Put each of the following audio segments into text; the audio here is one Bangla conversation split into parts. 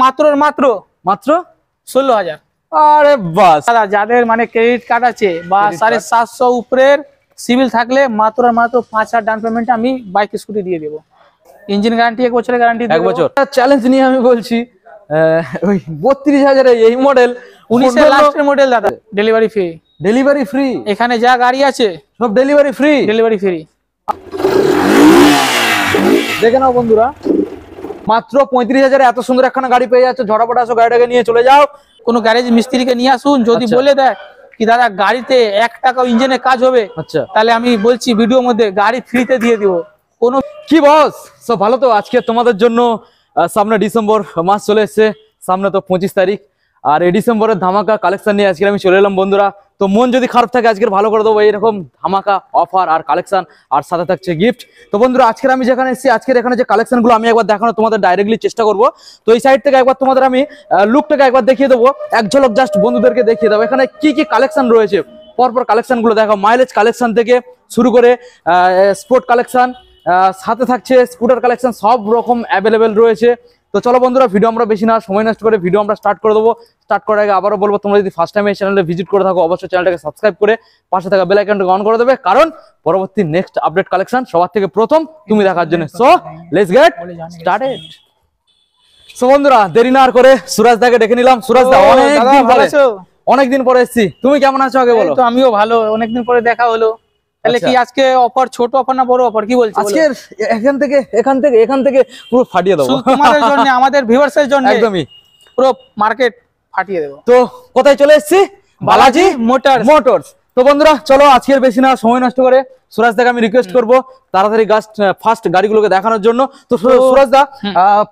মাত্র মাত্র মাত্র 16,000। আরে বাস দাদা যাদের মানে ক্রেডিট কার্ড আছে বা 750 উপরের সিভিল থাকলে মাত্র আর মাত্র 5,000 ডাউন পেমেন্টে আমি বাইক স্কুটি দিয়ে দেবো। ইঞ্জিন গ্যারান্টি 1 বছরের গ্যারান্টি, 1 বছর। চ্যালেঞ্জ নিয়ে আমি বলছি ওই 32,000 এই মডেল 19 এর লাস্টের মডেল দাদা, ডেলিভারি ফ্রি। ডেলিভারি ফ্রি, এখানে যা গাড়ি আছে সব ডেলিভারি ফ্রি। Delivery free. দেখে নাও বন্ধুরা, মাত্র 35,000 এত সুন্দর একখানা গাড়ি পেয়ে যাচ্ছে। ঝটাপট আসো, গাড়িটাকে নিয়ে চলে যাও। কোনো গ্যারেজ মিস্ত্রিকে নিয়ে আসুন, যদি বলে দেয় কি দাদা গাড়িতে 1 টাকাও ইঞ্জিনে কাজ হবে, আচ্ছা, তাহলে আমি বলছি ভিডিওর মধ্যে গাড়ি ফ্রিতে দিয়ে দিব। কোনো কি বস সব ভালো তো? আজকে তোমাদের জন্য সামনে ডিসেম্বর মাস চলে এসেছে, সামনে তো 25 তারিখ, আর এই ডিসেম্বরের ধামাকা কালেকশন নিয়ে আজকে আমি চলে এলাম বন্ধুরা। তো মন যদি খারাপ থাকে আজকের ভালো করে দেবো এইরকম ধামাকা অফার আর কালেকশন, আর সাথে থাকছে গিফট। তো বন্ধুরা আজকের আমি যেখানে এসেছি, আজকের এখানে যে কালেকশনগুলো আমি একবার দেখানো তোমাদের ডাইরেক্টলি চেষ্টা করব। তো এই সাইড থেকে একবার তোমাদের আমি লুকটাকে একবার দেখিয়ে দেবো, এক ঝলক জাস্ট বন্ধুদেরকে দেখিয়ে দেবো এখানে কি কি কালেকশন রয়েছে। পরপর কালেকশনগুলো দেখো, মাইলেজ কালেকশন থেকে শুরু করে স্পোর্ট কালেকশন, সাথে থাকছে স্কুটার কালেকশন, সব রকম অ্যাভেলেবেল রয়েছে। তো চলো বন্ধুরা, ভিডিও আমরা বেশি না সময় নষ্ট করে ভিডিও আমরা স্টার্ট করে দেবো। স্টার্ট করার আগে আবারও বলবো, তোমরা যদি ফার্স্ট টাইম এই চ্যানেলে ভিজিট করে থাকো অবশ্যই চ্যানেলটাকে সাবস্ক্রাইব করে পাশে থাকা বেল আইকনটাকে অন করে দেবে, কারণ পরবর্তী নেক্সট আপডেট কালেকশন সবার থেকে প্রথম তুমি দেখার জন্য। So let's get started. So বন্ধুরা দেরি না আর করে সুরাজ দাকে ডেকে নিলাম। সুরাজ দা অনেকদিন পরে এসেছি, তুমি কেমন আছো আগে বলো? তো আমিও ভালো, অনেকদিন পরে দেখা হলো। তাহলে কি আজকে অফার ছোট অফার না বড় অফার, কি বলছো? আজকে এখান থেকে পুরো ফাটিয়ে দেবো তোমাদের জন্য, আমাদের ভিউয়ার্সের জন্য একদমই পুরো মার্কেট ফাটিয়ে দেবো। তো কোথায় চলে এসেছি? বালাজি মোটরস। তো বন্ধুরা চলো আজকের বেশি না সময় নষ্ট করে সুরাজ দাকে আমি রিকোয়েস্ট করবো তাড়াতাড়ি ফার্স্ট গাড়িগুলোকে দেখানোর জন্য। তো সুরাজ দা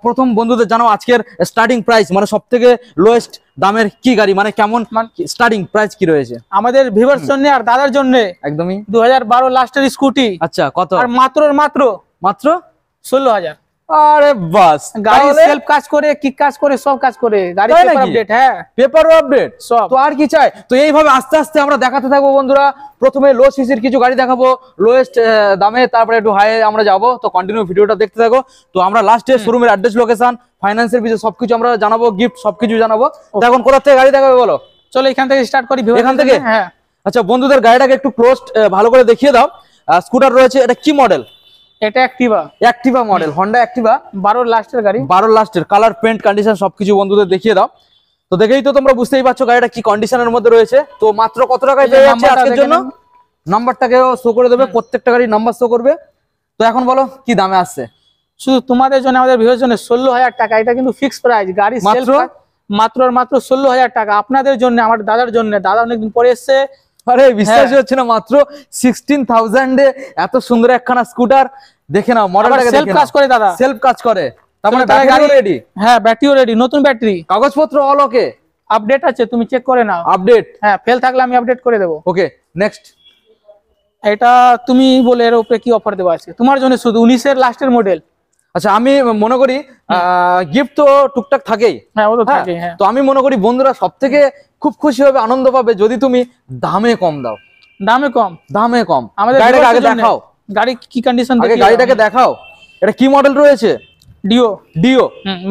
প্রথম বন্ধুদের জানাও আজকের স্টার্টিং প্রাইস, মানে সব থেকে লোয়েস্ট দামের কি গাড়ি, মানে কেমন স্টার্টিং প্রাইস কি রয়েছে আমাদের ভিউয়ার্স জন্য আর দাদার জন্য? একদমই 2012 লাস্টের স্কুটি। আচ্ছা, কত? আর মাত্র 16,000। আরে বাস, গাড়ি সেলফ কাজ করে, কিক কাজ করে, সব কাজ করে, গাড়ি পেপার আপডেট। হ্যাঁ, পেপার আপডেট সব। তো আর কি চাই? তো এইভাবে আস্তে আস্তে আমরা দেখাতে থাকবো বন্ধুরা। প্রথমে লো সিসির কিছু গাড়ি দেখাবো লোয়েস্ট দামে, তারপরে একটু হাই আমরা যাবো। তো কন্টিনিউ ভিডিওটা দেখতে থাকো। তো আমরা লাস্টে শোরুমের অ্যাড্রেস, লোকেশন, ফাইন্যান্সের বিষয়ে সবকিছু আমরা জানাবো, গিফট সবকিছু জানাবো। তো এখন কোথা থেকে গাড়ি দেখাবে বলো? চলো এখান থেকে স্টার্ট করি। এখান থেকে? হ্যাঁ। আচ্ছা বন্ধুদের গাড়িটাকে একটু ক্লোজ ভালো করে দেখিয়ে দাও। স্কুটার রয়েছে, এটা কি মডেল? এটা অ্যাক্টিভা মডেল, হন্ডা অ্যাক্টিভা 12 লাস্টের গাড়ি। 12 লাস্টের, কালার, পেন্ট, কন্ডিশন সবকিছু বন্ধুদের দেখিয়ে দাও। তো দেখেই তো তোমরা বুঝতেই পারছো গাড়িটা কি কন্ডিশনের মধ্যে রয়েছে। তো মাত্র কত টাকায় পেয়ে যাচ্ছে আজকের জন্য? নাম্বারটাকেও শো করে দেবে, প্রত্যেকটা গাড়ির নাম্বার শো করবে। তো এখন বলো কি দামে আসছে? শুধু তোমাদের জন্য, আমাদের ভিউয়ারদের জন্য 16,000 টাকা। এটা কিন্তু ফিক্সড প্রাইস। গাড়ি সেলফ মাত্র 16,000 টাকা আপনাদের জন্য, আমার দাদার জন্য। দাদা অনেকদিন পরে এসেছে। আরে বিশ্বাসই হচ্ছে না, মাত্র 16,000 এ এত সুন্দর একখানা স্কুটার। দেখে নাও মডেলটাকে, সেলফ কাজ করে দাদা, সেলফ কাজ করে। তার মানে ব্যাটারি রেডি? হ্যাঁ, ব্যাটারিও রেডি, নতুন ব্যাটারি, কাগজপত্র অল ওকে, আপডেট আছে, তুমি চেক করে নাও। আপডেট? হ্যাঁ, ফেল থাকলে আমি আপডেট করে দেবো। Okay next. এটা তুমি বলে এর উপরে কি অফার দেবো আজকে তোমার জন্য? শুধু 19 এর লাস্টের মডেল। আচ্ছা, আমি মনে করি গিফট তো টুকটাক থাকেই। হ্যাঁ, ও তো থাকে। হ্যাঁ, তো আমি মনে করি বন্ধুরা সবথেকে খুব খুশি হবে, আনন্দ পাবে যদি তুমি দামে কম দাও। দামে কম আমাদের গাড়িটাকে আগে দেখাও। গাড়ি কি কন্ডিশন আগে গাড়িটাকে দেখাও। এটা কি মডেল রয়েছে? ডিও।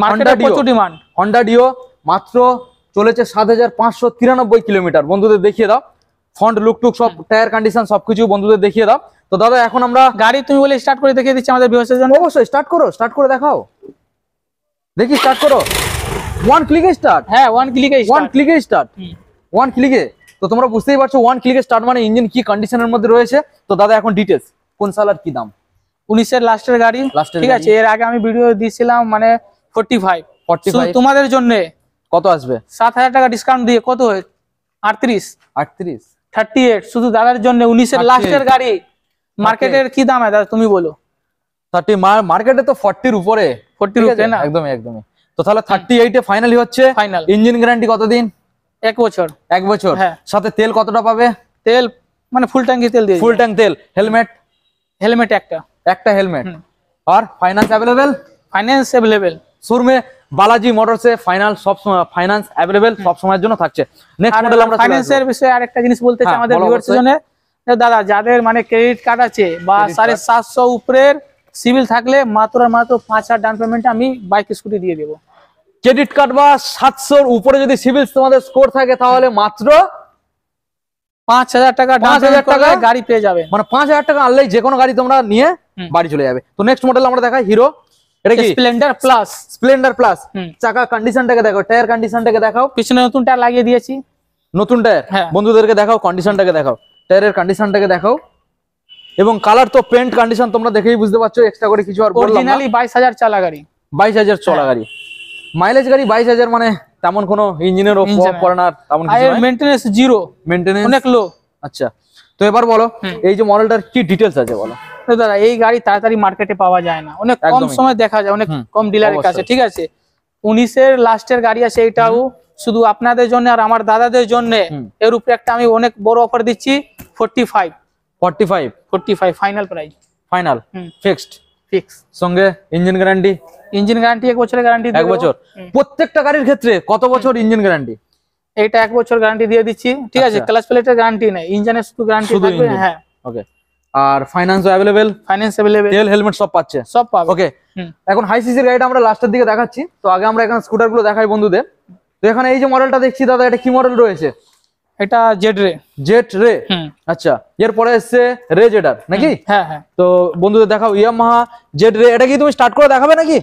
মার্কেটে প্রচুর ডিমান্ড। হন্ডা ডিও মাত্র চলেছে 7,593 কিলোমিটার। বন্ধুদের দেখিয়ে দাও ফ্রন্ট লুক টুক সব, টায়ার কন্ডিশন সবকিছু বন্ধুদের দেখিয়ে দাও। তো দাদা এখন আমরা গাড়ি তুমি বলে স্টার্ট করে দেখিয়ে দিচ্ছি আমাদের ভিউয়ার্সদের জন্য। অবশ্যই স্টার্ট করে দেখাও, দেখি স্টার্ট করো। ওয়ান ক্লিকে স্টার্ট? হ্যাঁ, ওয়ান ক্লিকে স্টার্ট। তো তোমরা বুঝতেই পারছো ওয়ান ক্লিকে স্টার্ট মানে ইঞ্জিন কি কন্ডিশনের মধ্যে রয়েছে। তো দাদা এখন ডিটেইলস, কোন সালার কি দাম? 19 এর লাস্টের গাড়ি, ঠিক আছে। এর আগে আমি ভিডিও দিয়েছিলাম মানে 45। তোমাদের জন্য কত আসবে? 7,000 টাকা ডিসকাউন্ট দিয়ে কত হয়? 38। শুধু দাদার জন্য 19 এর লাস্টের গাড়ি। মার্কেটের কি দাম দাদা তুমি বলো? 30। মার্কেটে তো 40 উপরে, 40 উপরে না? একদমই। তো তাহলে 38 এ ফাইনালি হচ্ছে। ইঞ্জিন গ্যারান্টি কতদিন? 1 বছর। 1 বছর। সাথে তেল কতটা পাবে? তেল মানে ফুল ট্যাঙ্কি তেল দিয়ে। ফুল ট্যাঙ্ক তেল। হেলমেট একটা হেলমেট। আর ফাইন্যান্স অ্যাভেলেবেল শোরুমে বালাজি মোটরসে। ফাইন্যান্স অ্যাভেলেবেল সব সময়ের জন্য থাকছে। নেক্সট মডেল আমরা ফাইন্যান্সের বিষয়ে আরেকটা জিনিস বলতে চাই আমাদের ভিউয়ারদের জন্য। দাদা যাদের মানে ক্রেডিট কার্ড আছে বা 750 উপরের সিভিল থাকলে মাত্র আর মাত্র 5,000 ডাউন পেমেন্টে আমি বাইক স্কুটি দিয়ে দেবো। ক্রেডিট কার্ড বা 700-র উপরে যদি সিভিল তোমাদের স্কোর থাকে তাহলে মাত্র 5,000 টাকা 5,000 টাকা গাড়ি পেয়ে যাবে। মানে 5,000 টাকা আনলেই যে কোনো গাড়ি তোমরা নিয়ে বাড়ি চলে যাবে। তো নেক্সট মডেল আমরা দেখাই হিরো, এটা কি স্প্লেন্ডার প্লাস। Splendor plus. চাকা কন্ডিশনটাকে দেখো, টায়ার কন্ডিশনটাকে দেখাও। পিছনে নতুন টায়ার লাগিয়ে দিয়েছি, নতুন টায়ার। বন্ধুদেরকে দেখাও, কন্ডিশনটাকে দেখাও, টায়ারের কন্ডিশনটাকে দেখাও। এবং কালার তো পেন্ট কন্ডিশন তোমরা দেখেই বুঝতে পারছো, এক্সট্রা করে কিছু আর বললাম না। অরিজিনালি 22,000 চালা গাড়ি, 22,000 চলা গাড়ি। মাইলেজ গাড়ি 22,000, মানে তেমন কোনো ইঞ্জিনের প্রভাব পড়ে না, তেমন কিছু নয়। মেইনটেনেন্স জিরো, মেইনটেনেন্স অনেক লো। আচ্ছা, তো এবার বলো এই যে মডেলটার কি ডিটেইলস আছে বলো। তো দাদা এই গাড়ি তাড়াতাড়ি মার্কেটে পাওয়া যায় না, অনেক কম সময় দেখা যায়, অনেক কম ডিলারের কাছে, ঠিক আছে। 19-এর লাস্টের গাড়ি আছে, এটাও শুধু আপনাদের জন্য আর আমার দাদাদের জন্য। এর উপরে একটা আমি অনেক বড় অফার দিচ্ছি, 45 final price. Final fixed, fix. সঙ্গে ইঞ্জিন গ্যারান্টি। ইঞ্জিন গ্যারান্টি 1 বছরের গ্যারান্টি, 1 বছর। প্রত্যেকটা গাড়ির ক্ষেত্রে কত বছর ইঞ্জিন গ্যারান্টি? এইটা 1 বছর গ্যারান্টি দিয়ে দিচ্ছি, ঠিক আছে। ক্লাচ প্লেটের গ্যারান্টি নেই, ইঞ্জিনের শুধু গ্যারান্টি থাকবে। হ্যাঁ, ওকে। আর ফাইন্যান্সও अवेलेबल? ফাইন্যান্স अवेलेबल, তেল হেলমেট সব পাচ্ছে, সব পাবে। ওকে। এখন হাই সিসির গাড়িটা আমরা লাস্টের দিকে দেখাচ্ছি, তো আগে আমরা এখানে স্কুটার গুলো দেখাই বন্ধুদের। তো এখানে এই যে মডেলটা দেখছি দাদা, এটা কি মডেল রয়েছে? এটা জেড রে। আচ্ছা, এরপরে এসছে রে জেডার নাকি? হ্যাঁ হ্যাঁ। তো বন্ধুদের দেখাও ইয়ামাহা জেড রে। এটা কি তুমি স্টার্ট করে দেখাবে নাকি?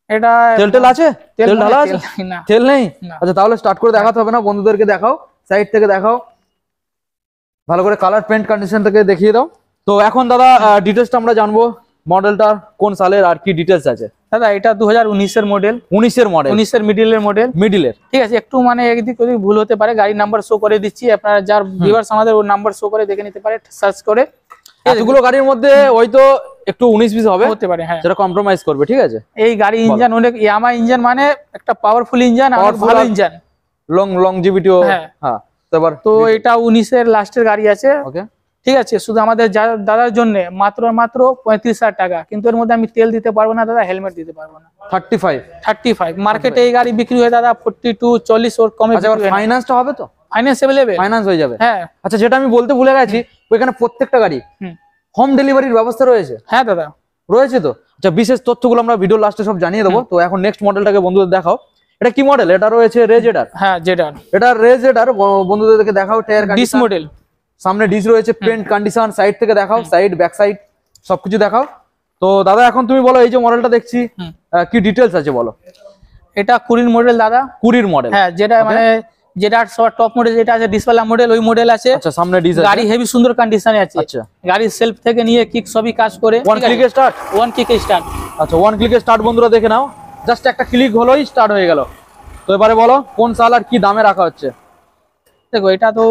এটা তেল আছে? তেল ঢালা আছে? না, তেল নেই। আচ্ছা, তাহলে স্টার্ট করে দেখাতে হবে না, বন্ধুদেরকে দেখাও, সাইড থেকে দেখাও ভালো করে, কালার পেন্ট কন্ডিশন থেকে দেখিয়ে দাও। তো এখন দাদা ডিটেইলসটা আমরা জানবো, মডেলটার কোন সালের আর কি ডিটেইলস আছে। দাদা এটা 2019-এর মডেল। 19-এর মডেল? 19-এর মিডলের মডেল। মিডলের, ঠিক আছে। একটু মানে একদিক ওদিক ভুল হতে পারে, গাড়ির নাম্বার শো করে দিচ্ছি, আপনারা যার ভিউয়ার্স আমাদের ওর নাম্বার শো করে দেখে নিতে পারে সার্চ করে। এতগুলো গাড়ির মধ্যে হয়তো একটু 19-20 হবে, হতে পারে, হ্যাঁ, সেটা কম্প্রোমাইজ করবে, ঠিক আছে। এই গাড়ি ইঞ্জিন অনেক ইয়ামা ইঞ্জিন, মানে একটা পাওয়ারফুল ইঞ্জিন, আর ভালো ইঞ্জিন, লংজিভিটিও। হ্যাঁ, তো এটা 19-এর লাস্টের গাড়ি আছে, ওকে, ঠিক আছে। শুধু আমাদের দাদার জন্য মাত্র 35,000 টাকা, কিন্তু এর মধ্যে আমি তেল দিতে পারবো না দাদা, হেলমেট দিতে পারবো না। 35 মার্কেটে এই গাড়ি বিক্রি হয় দাদা 42, 40 ওর কমে। ফাইন্যান্সটা হবে তো? ফাইন্যান্স अवेलेबल, ফাইন্যান্স হয়ে যাবে, হ্যাঁ। আচ্ছা, যেটা আমি বলতে ভুলে গেছি, ওইখানে প্রত্যেকটা গাড়ি হোম ডেলিভারির ব্যবস্থা রয়েছে? হ্যাঁ দাদা, রয়েছে। তো আচ্ছা, বিশেষ তথ্যগুলো আমরা ভিডিও লাস্টে সব জানিয়ে দেবো। তো এখন নেক্সট মডেলটাকে বন্ধুদের দেখাও, এটা কি মডেল? এটা রয়েছে রে জেডার। হ্যাঁ, জেডার। এটা রে জেডার, বন্ধুদেরকে দেখাও, টায়ার ডিস মডেল, সামনে ডিস রয়েছে, পেন্ট কন্ডিশন সাইড থেকে দেখাও, সাইড ব্যাক সাইড সবকিছু দেখাও। তো দাদা এখন তুমি বলো, এই যে মডেলটা দেখছি কি ডিটেইলস আছে বলো। এটা 20 মডেল দাদা, 20 মডেল। হ্যাঁ, যেটা মানে যেটা সব টপ মডেল যেটা আছে, ডিসওয়ালা মডেল, ওই মডেল আছে। আচ্ছা, সামনে ডিস আছে, গাড়ি হেভি সুন্দর কন্ডিশনে আছে। আচ্ছা, গাড়ির সেলফ থেকে নিয়ে কিক সবই কাজ করে। ওয়ান ক্লিকে স্টার্ট? ওয়ান ক্লিকে স্টার্ট। আচ্ছা, ওয়ান ক্লিকে স্টার্ট বন্ধুরা দেখে নাও, জাস্ট একটা ক্লিক হলোই স্টার্ট হয়ে গেল। তো এবারে বলো কোন সাল আর কি দামে রাখা হচ্ছে। দেখো এটা তো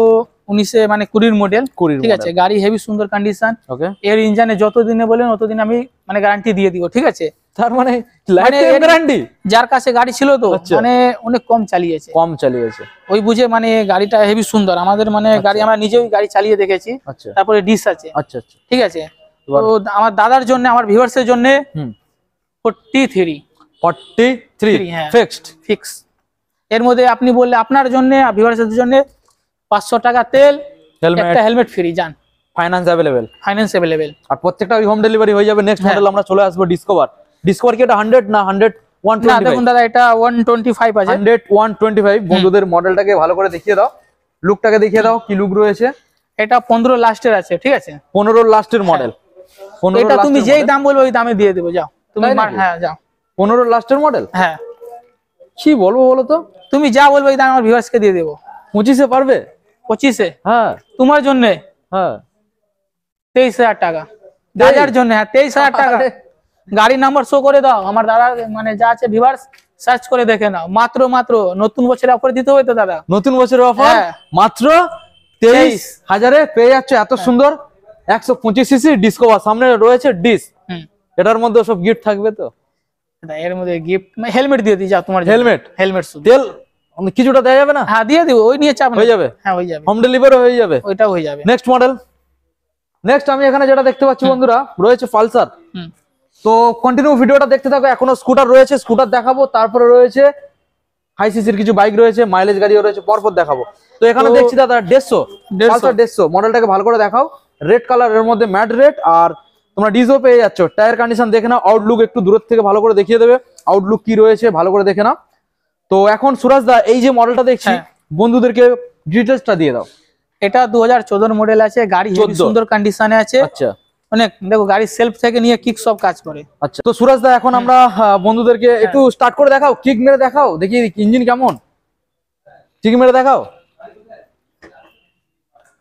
19 মানে 20 মডেল, ঠিক আছে। গাড়ি হেভি সুন্দর কন্ডিশন, ওকে। এর ইঞ্জিনে যত দিনে বলেন ততদিন আমি মানে গ্যারান্টি দিয়ে দিব, ঠিক আছে। তার মানে লাইফ টাইম গ্যারান্টি? যার কাছে গাড়ি ছিল তো মানে অনেক কম চালিয়েছে, ওই বুঝে মানে গাড়িটা হেভি সুন্দর। আমাদের মানে গাড়ি আমরা নিজেই গাড়ি চালিয়ে দেখেছি। তারপরে ডিস আছে, আচ্ছা আচ্ছা, ঠিক আছে। তো আমার দাদার জন্য, আমার ভিউয়ার্সের জন্য 43 হ্যাঁ, ফিক্স। এর মধ্যে আপনি বললে আপনার জন্য, ভিউয়ার্সের জন্য 500 টাকা তেল, একটা হেলমেট ফ্রি, যান। Finance available? ফাইন্যান্স अवेलेबल, আর প্রত্যেকটা হোম ডেলিভারি হয়ে যাবে। নেক্সট মডেল আমরা চলে আসবো ডিসকভার। ডিসকভার কি এটা 100 না 100 125? না দেখুন দাদা, এটা 125 আছে। 100 125। বন্ধুদের মডেলটাকে ভালো করে দেখিয়ে দাও, লুকটাকে দেখিয়ে দাও, কি লুক রয়েছে। এটা 15 লাস্টের আছে, ঠিক আছে। 15 লাস্টের মডেল। 15 এটা তুমি যেই দাম বলবে ওই দামে দিয়ে দেব, যাও তুমি। হ্যাঁ, যাও। 15 লাস্টের মডেল? হ্যাঁ, কি বলবো বলো তো, তুমি যা বলবে ওই দাম আমার ভিউয়ার্সকে দিয়ে দেব। 25-এ পারবে? 25-এ? হ্যাঁ, তোমার জন্য। হ্যাঁ, 23,000 টাকা দাদার জন্য। হ্যাঁ, 23,000 টাকা। গাড়ি নাম্বার শো করে দাও, আমার দাদা মানে যা আছে ভিউয়ার্স সার্চ করে দেখে নাও। মাত্র নতুন বছরের অফার দিতে হবে তো দাদা, নতুন বছরের অফার মাত্র 23,000-এ পেয়ে যাচ্ছে এত সুন্দর 125 সিসি ডিসকভার। সামনে রয়েছে ডিস, এটার মধ্যে সব গিফট থাকবে তো? এর মধ্যে গিফট হেলমেট দিয়ে দিই, যাও তোমার হেলমেট শুধু। তেল কিছুটা দেয়া যাবে না? হ্যাঁ, দিয়ে দিব, ওই নিয়ে চাপ হয়ে যাবে। হ্যাঁ, হয়ে যাবে, হোম ডেলিভারি হয়ে যাবে, ওইটাও হয়ে যাবে। Next model. নেক্সট আমি এখানে যেটা দেখতে পাচ্ছি বন্ধুরা, রয়েছে পালসার। তো কন্টিনিউ ভিডিওটা দেখতে থাকো। এখনো স্কুটার রয়েছে, স্কুটার দেখাবো, তারপরে রয়েছে হাই সিসির কিছু বাইক রয়েছে, মাইলেজ গাড়িও রয়েছে, পরপর দেখাবো। তো এখানে দেখছি দাদা 150 মডেলটাকে ভালো করে দেখাও। রেড কালার, এর মধ্যে ম্যাট রেড, আর তোমরা ডিজও পেয়ে যাচ্ছ। টায়ার কন্ডিশন দেখে নাও, আউটলুক একটু দূর থেকে ভালো করে দেখিয়ে দেবে, আউটলুক কি রয়েছে ভালো করে দেখে নাও। তো এখন সুরাজ দা এই যে মডেলটা দেখছি হ্যাঁ। বন্ধুদেরকে ডিটেলসটা দিয়ে দাও। এটা 2014 মডেল আছে, গাড়ি হেভি সুন্দর কন্ডিশনে আছে। আচ্ছা অনেক দেখো গাড়ি সেলফ থেকে নিয়ে কিক সব কাজ করে। আচ্ছা, তো সুরাজ দা এখন আমরা বন্ধুদেরকে একটু স্টার্ট করে দেখাও, কিক মেরে দেখাও, দেখি ইঞ্জিন কেমন, কিক মেরে দেখাও।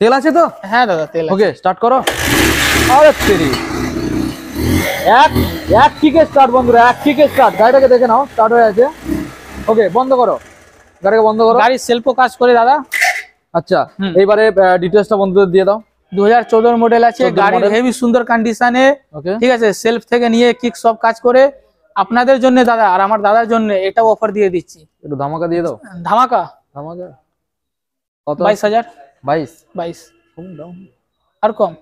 তেল আছে তো? হ্যাঁ দাদা তেল আছে। ওকে স্টার্ট করো। আরে তেরি এক কিকে স্টার্ট বন্ধুরা, এক কিকে স্টার্ট। গাড়িটাকে দেখে নাও স্টার্ট হয়ে আছে। ওকে বন্ধ করো, গাড়িকে বন্ধ করো। গাড়ি সেলফও কাজ করে দাদা। আচ্ছা এইবারে ডিটেলসটা বন্ধুদের দিয়ে দাও। 2014 মডেল আছে, 14 গাড়ি model। হেভি সুন্দর কন্ডিশনে। ওকে ঠিক আছে, সেলফ থেকে নিয়ে কিক সব কাজ করে। আপনাদের জন্য দাদা আর আমার দাদার জন্য এটাও অফার দিয়ে দিচ্ছি। একটু ধামাকা দিয়ে দাও। ধামাকা ধামাকা কত? 22,000। 22 22 কম দাও। আর কম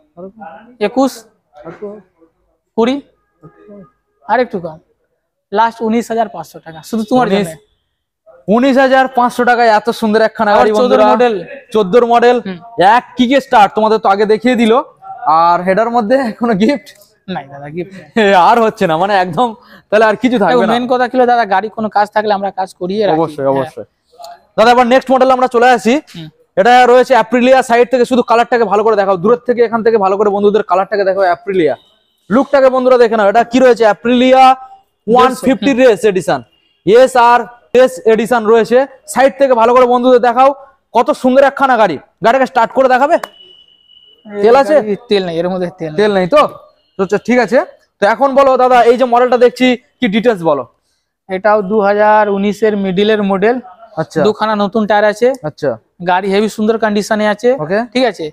21 20 আর একটু কম, লাস্ট 19,500 টাকা শুধু তোমার জন্য। 19,500 টাকায় এত সুন্দর একখানা গাড়ি বন্ধুরা, 14 মডেল, এক কিকে স্টার্ট। তোমাদের তো আগে দেখিয়ে দিল। আর হেডার মধ্যে কোনো গিফট নাই দাদা, গিফট আর হচ্ছে না, মানে একদম তাহলে আর কিছু থাকবে না। মেন কথা কি দাদা, গাড়ি কোনো কাজ থাকলে আমরা কাজ করিয়ে রাখি। অবশ্যই অবশ্যই দাদা। এবার নেক্সট মডেল আমরা চলে আসি। এটা রয়েছে অ্যাপ্রিলিয়া। সাইড থেকে শুধু কালারটাকে ভালো করে দেখাও, দূরের থেকে এখান থেকে ভালো করে বন্ধুদের কালারটাকে দেখাও। অ্যাপ্রিলিয়া লুকটাকে বন্ধুরা দেখে নাও। এটা কি রয়েছে? অ্যাপ্রিলিয়া 150 রেস এডিশন, এস আর এস এডিশন রয়েছে। সাইড থেকে ভালো করে বন্ধুদের দেখাও, কত সুন্দর একখানা গাড়ি। গাড়িটাকে স্টার্ট করে দেখাবে? তেল আছে? তেল নেই এর মধ্যে, তেল নেই তো? তো ঠিক আছে। তো এখন বলো দাদা, এই যে মডেলটা দেখছি কি ডিটেলস বলো। এটাও 2019 এর মিডিলের মডেল। আচ্ছা দুখানা নতুন টায়ার আছে। আচ্ছা গাড়ি হেভি সুন্দর কন্ডিশনে আছে। ওকে ঠিক আছে।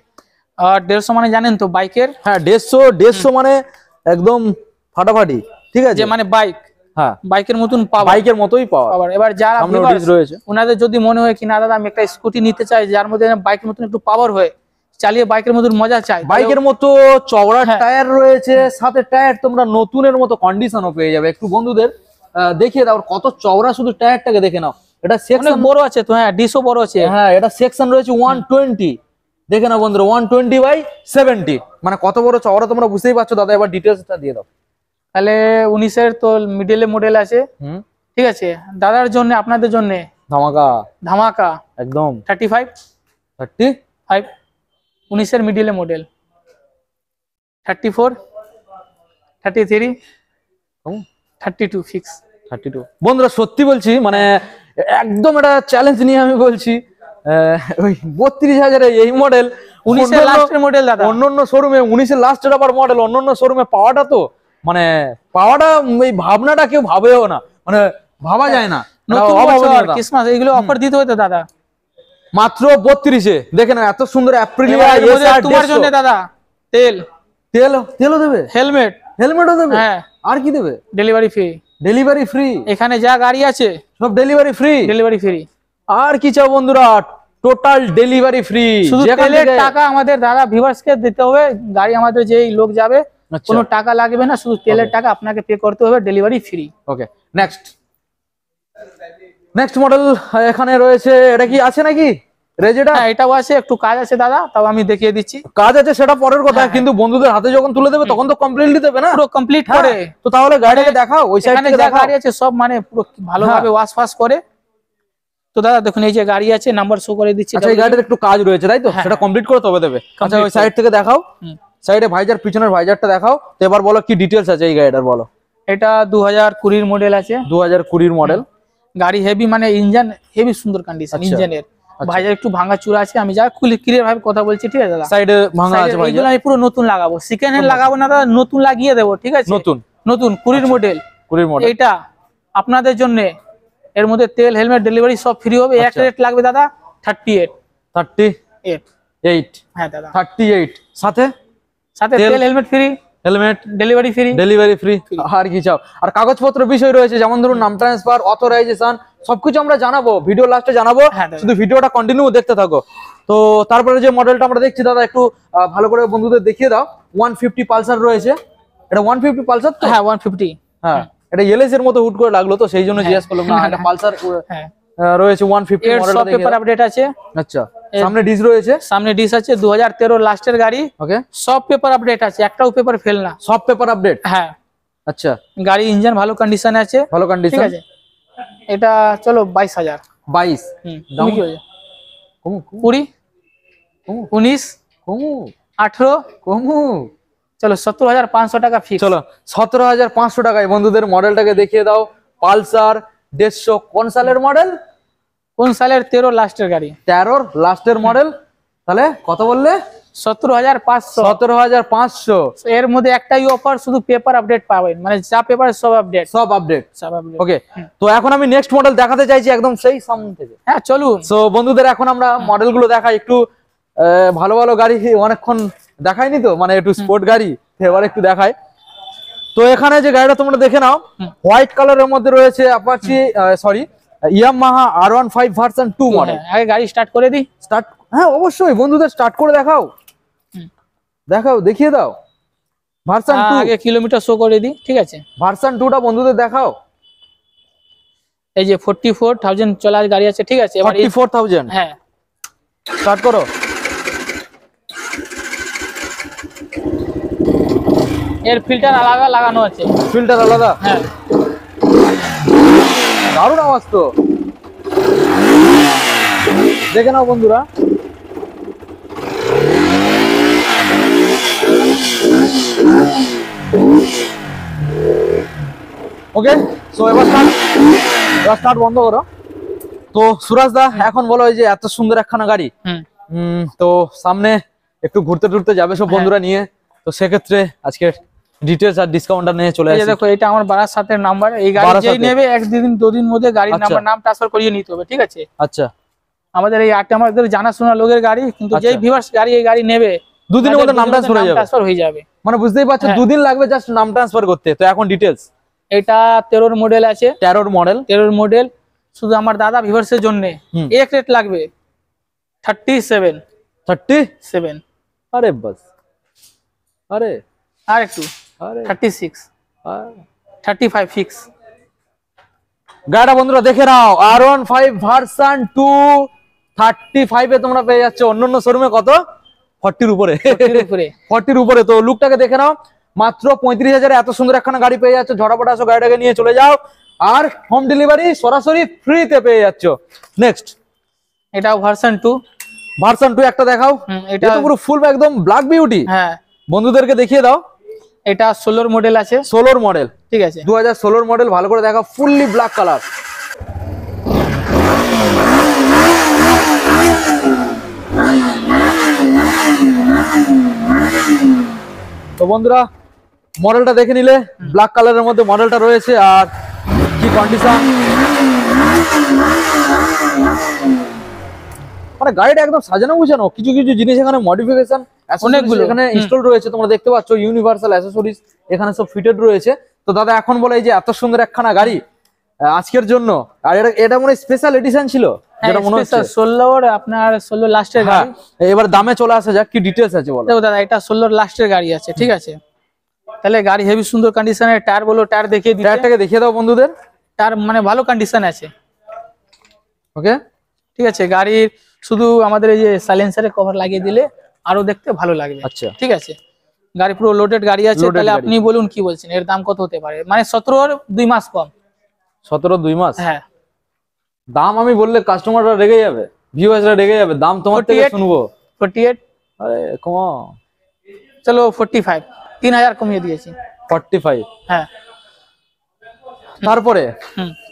আর 150 মানে জানেন তো বাইকের। হ্যাঁ 150 মানে একদম ফাটাফাটি। ঠিক আছে, যে মানে বাইক, হ্যাঁ বাইকের মতন পাওয়ার, বাইকের মতোই পাওয়ার। এবার যারা সামনে viewers, ডিস রয়েছে। ওনাদের যদি মনে হয় কি না দাদা আমি একটা স্কুটি নিতে চাই যার মধ্যে বাইকের মতন একটু পাওয়ার হয়, চালিয়ে বাইকের মতন মজা চাই, বাইকের মতো চওড়া হ্যাঁ। টায়ার রয়েছে, সাথে টায়ার তোমরা নতুনের মতো কন্ডিশনও পেয়ে যাবে। একটু বন্ধুদের দেখিয়ে দাও কত চওড়া, শুধু টায়ারটাকে দেখে নাও। এটা অনেক সেকশন বড় আছে তো। হ্যাঁ ডিসও বড় আছে। হ্যাঁ এটা সেকশন রয়েছে 120। দেখে নাও বন্ধুরা 120/70, মানে কত বড় চওড়া তোমরা বুঝতেই পারছো। দাদা এবার ডিটেলসটা দিয়ে দাও। তাহলে 19 এর তো মিডিলে মডেল আছে। ঠিক আছে, দাদার জন্য আপনাদের জন্য ধামাকা ধামাকা একদম 35 19 এর মিডিলে মডেল 34 33 32 ফিক্স 32। বন্ধুরা সত্যি বলছি, মানে একদম এটা চ্যালেঞ্জ নিয়ে আমি বলছি, ওই 32,000 এই মডেল 19 এর লাস্টের মডেল দাদা। অন্যান্য শোরুমে 19 এর লাস্টের আবার মডেল, অন্যান্য শোরুমে পাওয়াটা তো মানে পাওয়াটা এই ভাবনাটা কেউ ভাবেও না, মানে ভাবা যায় না। নতুন বছর ক্রিসমাস এইগুলো অফার দিতে হতো দাদা। মাত্র 32-এ দেখেন এত সুন্দর অ্যাপ্রিলিয়া তোমার জন্য দাদা তেল তেলও দেবে, হেলমেটও দেবে। হ্যাঁ আর কি দেবে? Delivery free. এখানে যা গাড়ি আছে সব ডেলিভারি ফ্রি। আর কি চাও বন্ধুরা? Total delivery free. শুধু তেলের টাকা আমাদের দাদা ভিউয়ার্সকে দিতে হবে। গাড়ি আমাদের যেই লোক যাবে কোনো টাকা লাগবে না, শুধু তেলের টাকা আপনাকে পে করতে হবে, delivery free. Okay next model এখানে রয়েছে। এটা কি আছে নাকি রেজেটা? হ্যাঁ এটাও আছে, একটু কাজ আছে দাদা, তাও আমি দেখিয়ে দিচ্ছি। কাজ আছে সেটা পরের কথা, কিন্তু বন্ধুদের হাতে যখন তুলে দেবে তখন তো কমপ্লিটলি দেবে না, পুরো কমপ্লিট করে। তো তাহলে গাড়িটাকে দেখাও, ওই সাইড থেকে দেখাও। গাড়ি আছে সব মানে পুরো ভালোভাবে ওয়াশ ফাশ করে। তো দাদা দেখুন এই যে গাড়ি আছে, নাম্বার শো করে দিচ্ছি। আচ্ছা এই গাড়িটার একটু কাজ রয়েছে তাই তো, সেটা কমপ্লিট করে তবে দেবে। আচ্ছা ওই সাইড থেকে দেখাও, সাইডে ভাইজার, পিছনের ভাইজারটা দেখাও। তো এবার বলো কি ডিটেইলস আছে এই গাড়িটার বলো। এটা 2020 মডেল আছে। 2020 মডেল। গাড়ি হেভি, মানে ইঞ্জিন হেভি সুন্দর কন্ডিশন ইঞ্জিনের। ভাইজার একটু ভাঙা চূড়া আছে, আমি যা ক্লিয়ার ভাবে কথা বলছি। ঠিক আছে দাদা, সাইডে ভাঙা আছে ভাইজার। এগুলো আমি পুরো নতুন লাগাবো, সেকেন্ড হ্যান্ড লাগাবো না দাদা, নতুন লাগিয়ে দেবো। ঠিক আছে নতুন 20 মডেল। এটা আপনাদের জন্য, এর মধ্যে তেল হেলমেট ডেলিভারি সব ফ্রি হবে। এক রেট লাগবে দাদা 38। হ্যাঁ দাদা 38, সাথে তেল helmet free, helmet delivery free. আর কি চাও? আর কাগজপত্র বিষয় রয়েছে, যেমন ধরুন নাম ট্রান্সফার, অথরাইজেশন, সবকিছু আমরা জানাবো, ভিডিও লাস্টে জানাবো। শুধু ভিডিওটা কন্টিনিউ দেখতে থাকো। তো তারপরে যে মডেলটা আমরা দেখছি দাদা, একটু ভালো করে বন্ধুদের দেখিয়ে দাও। 150 পালসার রয়েছে। এটা 150 পালসার তো? হ্যাঁ 150। হ্যাঁ এটা এলএস এর মতো হুট করে লাগলো, তো সেই জন্য জিজ্ঞেস করলাম। না এটা পালসার রয়েছে 150 মডেল। সব পেপার আপডেট আছে। আচ্ছা সামনে ডিস রয়েছে, সামনে ডিস আছে। 2013 লাস্টের গাড়ি। ওকে সব পেপার আপডেট আছে, একটাও পেপার ফেল না। সব পেপার আপডেট। হ্যাঁ আচ্ছা গাড়ি ইঞ্জিন ভালো কন্ডিশনে আছে, ভালো কন্ডিশন। ঠিক আছে। এটা চলো 22,000। 22 তুমি কি বলছো? কমু 20, 19, কমু 18, কমু চলো 17,500 টাকা ফিক্স। চলো 17,500 টাকায় বন্ধুদের মডেলটাকে দেখিয়ে দাও। পালসার 150 কোন সালের মডেল? কোন সালের? 13 লাস্টের গাড়ি। 13 লাস্টের মডেল। তাহলে কত বললে? 17,500। 17,500। এর মধ্যে একটাই অফার, শুধু পেপার আপডেট পাবেন, মানে যা পেপার সব আপডেট। সব আপডেট। সব আপডেট। ওকে, তো এখন আমি নেক্সট মডেল দেখাতে চাইছি একদম সেই সামনে থেকে। হ্যাঁ চলুন। সো বন্ধুদের এখন আমরা মডেলগুলো দেখাই একটু। ভালো ভালো গাড়ি অনেকক্ষণ দেখাইনি তো, মানে একটু স্পোর্ট গাড়ি, এবার একটু দেখাই। তো এখানে যে গাড়িটা তোমরা দেখে নাও, হোয়াইট কালারের মধ্যে রয়েছে Apache sorry Yamaha R15 version 2 model. আগে গাড়ি স্টার্ট করে দিই। স্টার্ট, হ্যাঁ অবশ্যই বন্ধুদের স্টার্ট করে দেখাও, দেখাও, দেখিয়ে দাও ভার্সন 2। আগে কিলোমিটার শো করে দিই, ঠিক আছে? ভার্সন 2টা বন্ধুদের দেখাও। এই যে 44,000 চলা গাড়ি আছে, ঠিক আছে? এবার 44,000। হ্যাঁ স্টার্ট করো। এর ফিল্টার আলাদা লাগানো আছে। ফিল্টার আলাদা? হ্যাঁ। দারুণ আওয়াজ তো, দেখে নাও বন্ধুরা। ওকে, সো এবার স্টার্ট বন্ধ করো। তো সুরাজ দা, এখন বলো এই যে এত সুন্দর একখানা গাড়ি, তো সামনে একটু ঘুরতে টুরতে যাবে সব বন্ধুরা নিয়ে, তো সেক্ষেত্রে আজকে ডিটেলস আর ডিসকাউন্টটা নিয়ে চলে আসি। দেখো এটা আমার বারাসাতের নাম্বার। এই গাড়ি যেই নেবে এক দুদিন দুদিন মধ্যে গাড়ির নাম্বার নাম ট্রান্সফার করিয়ে নিতে হবে, ঠিক আছে? আচ্ছা, আমাদের এই আটটা আমাদের জানাশোনা লোকের গাড়ি, কিন্তু যেই ভিউয়ার্স গাড়ি এই গাড়ি নেবে দুদিনের মধ্যে নাম ট্রান্সফার হয়ে যাবে। মানে বুঝতেই পারছো, দুদিন লাগবে জাস্ট নাম ট্রান্সফার করতে। তো এখন ডিটেলস, এটা 13 মডেল আছে। 13 মডেল, 13 মডেল। শুধু আমার দাদা ভিউয়ার্সের জন্য এক রেট লাগবে 37। 37? আরে বাস, আরে আর একটু, আরে 36, 35 ফিক্স। গাড়িটা বন্ধুরা দেখে নাও, R15 ভার্সন 2 35 এ তোমরা পেয়ে যাচ্ছ। অন্যান্য শোরুমে কত? 40 এর উপরে। 40 এর উপরে। তো লুকটাকে দেখে নাও, মাত্র 35,000 এত সুন্দর একখানা গাড়ি পেয়ে যাচ্ছ। ঝটাপটা আসো, গাড়িটাকে নিয়ে চলে যাও, আর হোম ডেলিভারি সরাসরি ফ্রিতে পেয়ে যাচ্ছ। নেক্সট, এটাও ভার্সন 2। ভার্সন 2 একটা দেখাও। এটা তো পুরো ফুল একদম ব্ল্যাক বিউটি। হ্যাঁ, বন্ধুদেরকে দেখিয়ে দাও। এটা 16 মডেল আছে। 16 মডেল, ঠিক আছে? 2016 মডেল। ভালো করে দেখাও, ফুললি ব্ল্যাক কালার। তো বন্ধুরা মডেলটা দেখে নিলে, ব্ল্যাক কালারের মধ্যে মডেলটা রয়েছে, আর কি কন্ডিশন, মানে গাড়িটা একদম সাজানো গুছানো। কিছু কিছু জিনিস এখানে মডিফিকেশন অনেকগুলো এখানে ইনস্টল রয়েছে, তোমরা দেখতে পাচ্ছ। ইউনিভার্সাল অ্যাসেসরিজ এখানে সব ফিটেড রয়েছে। তো দাদা এখন বলে এই যে এত সুন্দর একখানা গাড়ি আজকের জন্য, আর এটা মনে স্পেশাল এডিশন ছিল, যেটা মনে হচ্ছে 16 আপনার 16 লাস্টের গাড়ি। এবার দামে চলে আসা যাক, কি ডিটেইলস আছে বলো। দেখো দাদা, এটা 16 লাস্টের গাড়ি আছে, ঠিক আছে? তাহলে গাড়ি হেভি সুন্দর কন্ডিশনে। টায়ার বলো, টায়ার দেখিয়ে দিই। টায়ারটাকে দেখিয়ে দাও বন্ধুদের। টায়ার মানে ভালো কন্ডিশন আছে। ওকে, ঠিক আছে? গাড়ির শুধু আমাদের এই যে সাইলেন্সারের কভার লাগিয়ে দিলে আরো দেখতে ভালো লাগবে। আচ্ছা, ঠিক আছে? গাড়ি পুরো লোডেড গাড়ি আছে। তাহলে আপনি বলুন কি বলছেন, এর দাম কত হতে পারে? মানে 17 এর 2 মাস কম। 17 2 মাস? হ্যাঁ। দাম আমি বললে কাস্টমাররা রেগে যাবে, ভিউয়ার্সরা রেগে যাবে। দাম তোমার থেকে শুনবো। 48। আরে কমা, চলো 45, 3000 কমিয়ে দিয়েছি। 45? হ্যাঁ। তারপরে